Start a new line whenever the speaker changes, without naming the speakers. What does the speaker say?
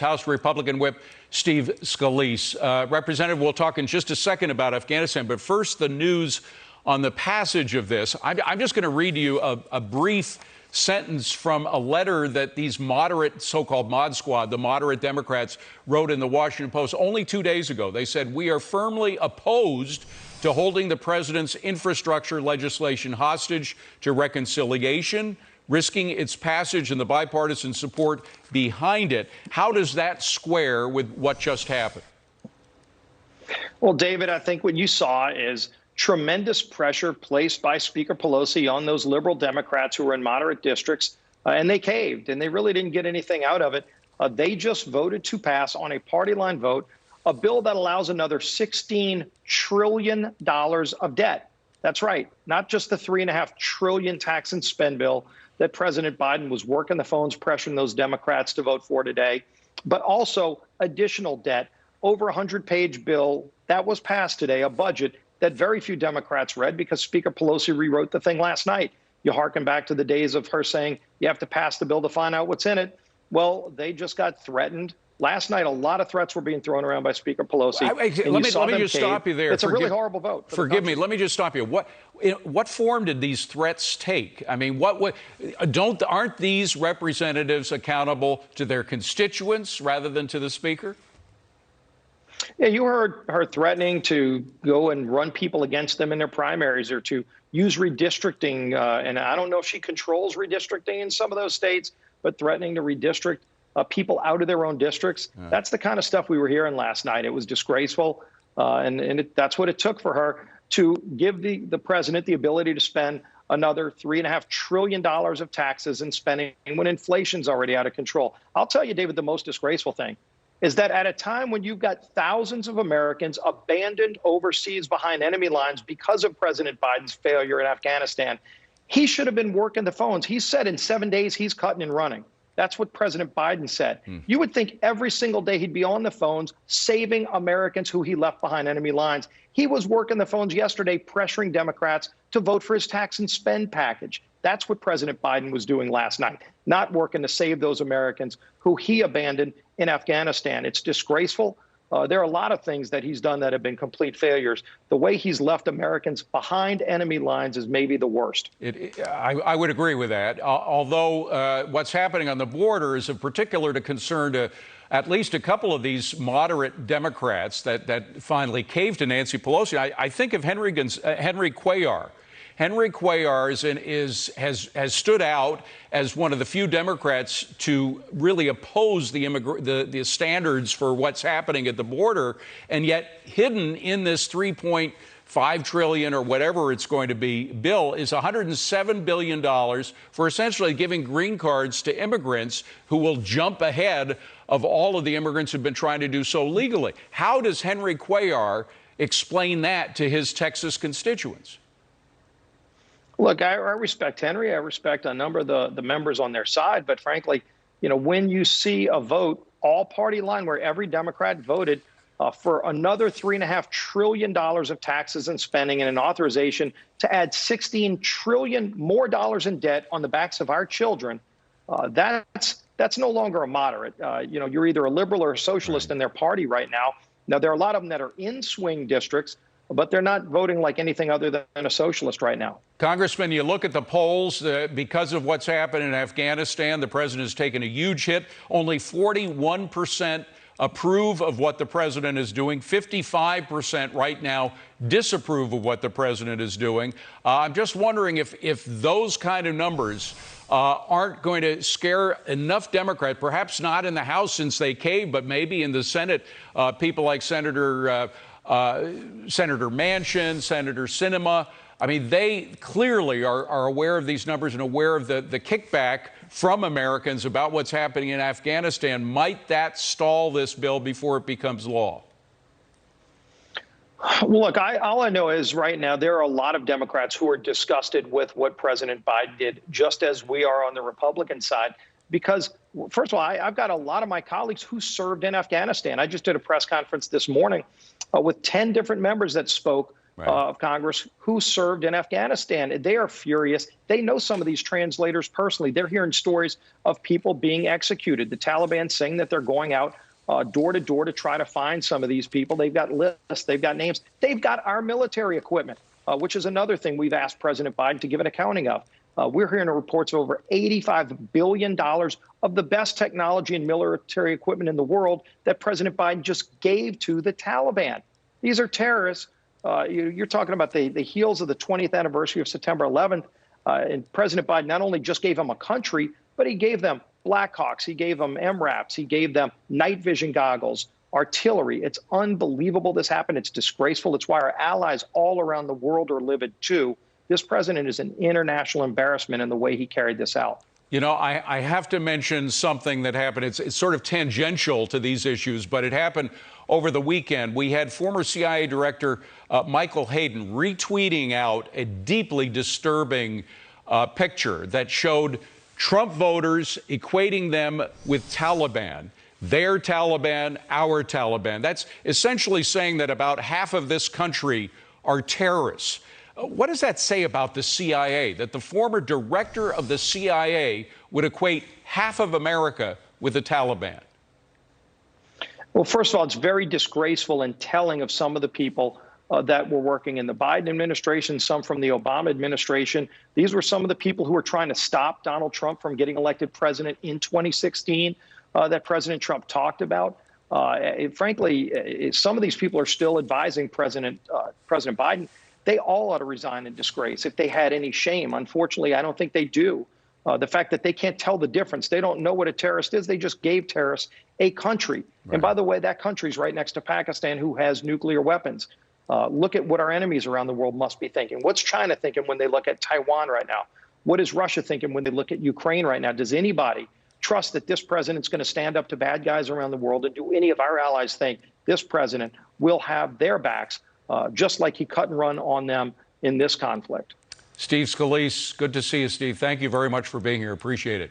House Republican Whip Steve Scalise. Representative, we'll talk in just a second about Afghanistan, but first the news on the passage of this. I'm just going to read you a brief sentence from a letter that these moderate, so-called mod squad, the moderate Democrats, wrote in the Washington Post only 2 days ago. They said, "We are firmly opposed to holding the president's infrastructure legislation hostage to reconciliation, risking its passage and the bipartisan support behind it." How does that square with what just happened?
Well, David, I think what you saw is tremendous pressure placed by Speaker Pelosi on those liberal Democrats who were in moderate districts, and they caved, and they really didn't get anything out of it. They just voted to pass on a party line vote a bill that allows another $16 trillion of debt. That's right, not just the $3.5 trillion tax and spend bill that President Biden was working the phones, pressuring those Democrats to vote for today, but also additional debt, over a 100-page bill that was passed today, a budget that very few Democrats read because Speaker Pelosi rewrote the thing last night. You harken back to the days of her saying you have to pass the bill to find out what's in it. Well, they just got threatened. Last night, a lot of threats were being thrown around by Speaker Pelosi.
Let me just stop you there.
It's a really horrible vote.
Forgive me. Let me just stop you. What form did these threats take? I mean, aren't these representatives accountable to their constituents rather than to the Speaker?
Yeah, you heard her threatening to go and run people against them in their primaries or to use redistricting. And I don't know if she controls redistricting in some of those states, but threatening to redistrict people out of their own districts. Yeah. That's the kind of stuff we were hearing last night. It was disgraceful. That's what it took for her to give the president the ability to spend another $3.5 trillion of taxes and spending when inflation's already out of control. I'll tell you, David, the most disgraceful thing is that at a time when you've got thousands of Americans abandoned overseas behind enemy lines because of President Biden's failure in Afghanistan, he should have been working the phones. He said in 7 days he's cutting and running. That's what President Biden said. You would think every single day he'd be on the phones saving Americans who he left behind enemy lines. He was working the phones yesterday, pressuring Democrats to vote for his tax and spend package. That's what President Biden was doing last night, not working to save those Americans who he abandoned in Afghanistan. It's disgraceful. There are a lot of things that he's done that have been complete failures. The way he's left Americans behind enemy lines is maybe the worst.
I would agree with that, although what's happening on the border is of particular concern to at least a couple of these moderate Democrats that finally caved to Nancy Pelosi. I think of Henry Cuellar. Henry Cuellar has stood out as one of the few Democrats to really oppose the standards for what's happening at the border, and yet hidden in this $3.5 trillion or whatever it's going to be bill is $107 billion for essentially giving green cards to immigrants who will jump ahead of all of the immigrants who've been trying to do so legally. How does Henry Cuellar explain that to his Texas constituents?
Look, I respect Henry. I respect a number of the members on their side. But frankly, when you see a vote, all party line, where every Democrat voted for another $3.5 trillion of taxes and spending and an authorization to add $16 trillion more dollars in debt on the backs of our children, that's no longer a moderate. You're either a liberal or a socialist in their party right now. Now, there are a lot of them that are in swing districts, but they're not voting like anything other than a socialist right now.
Congressman, you look at the polls, because of what's happened in Afghanistan, the president has taken a huge hit. Only 41% approve of what the president is doing. 55% right now disapprove of what the president is doing. I'm just wondering if those kind of numbers aren't going to scare enough Democrats, perhaps not in the House since they caved, but maybe in the Senate, people like Senator Manchin, Senator Sinema. I mean, they clearly are aware of these numbers and aware of the kickback from Americans about what's happening in Afghanistan. Might that stall this bill before it becomes law?
Well, look, all I know is right now there are a lot of Democrats who are disgusted with what President Biden did, just as we are on the Republican side. Because, first of all, I've got a lot of my colleagues who served in Afghanistan. I just did a press conference this morning with 10 different members that spoke of Congress who served in Afghanistan. They are furious. They know some of these translators personally. They're hearing stories of people being executed. The Taliban saying that they're going out door to door to try to find some of these people. They've got lists. They've got names. They've got our military equipment, which is another thing we've asked President Biden to give an accounting of. We're hearing reports of over $85 billion of the best technology and military equipment in the world that President Biden just gave to the Taliban. These are terrorists. You're talking about the heels of the 20th anniversary of September 11th. And President Biden not only just gave them a country, but he gave them Blackhawks. He gave them MRAPs. He gave them night vision goggles, artillery. It's unbelievable this happened. It's disgraceful. It's why our allies all around the world are livid, too. This president is an international embarrassment in the way he carried this out.
You know, I have to mention something that happened. It's sort of tangential to these issues, but it happened over the weekend. We had former CIA Director Michael Hayden retweeting out a deeply disturbing picture that showed Trump voters equating them with Taliban. Their Taliban, our Taliban. That's essentially saying that about half of this country are terrorists. What does that say about the CIA, that the former director of the CIA would equate half of America with the Taliban?
Well, first of all, it's very disgraceful and telling of some of the people that were working in the Biden administration, some from the Obama administration. These were some of the people who were trying to stop Donald Trump from getting elected president in 2016 that President Trump talked about. Frankly, some of these people are still advising President Biden. They all ought to resign in disgrace if they had any shame. Unfortunately, I don't think they do. The fact that they can't tell the difference, they don't know what a terrorist is. They just gave terrorists a country. Right. And by the way, that country's right next to Pakistan, who has nuclear weapons. Look at what our enemies around the world must be thinking. What's China thinking when they look at Taiwan right now? What is Russia thinking when they look at Ukraine right now? Does anybody trust that this president's going to stand up to bad guys around the world? And do any of our allies think this president will have their backs, just like he cut and run on them in this conflict?
Steve Scalise, good to see you, Steve. Thank you very much for being here. Appreciate it.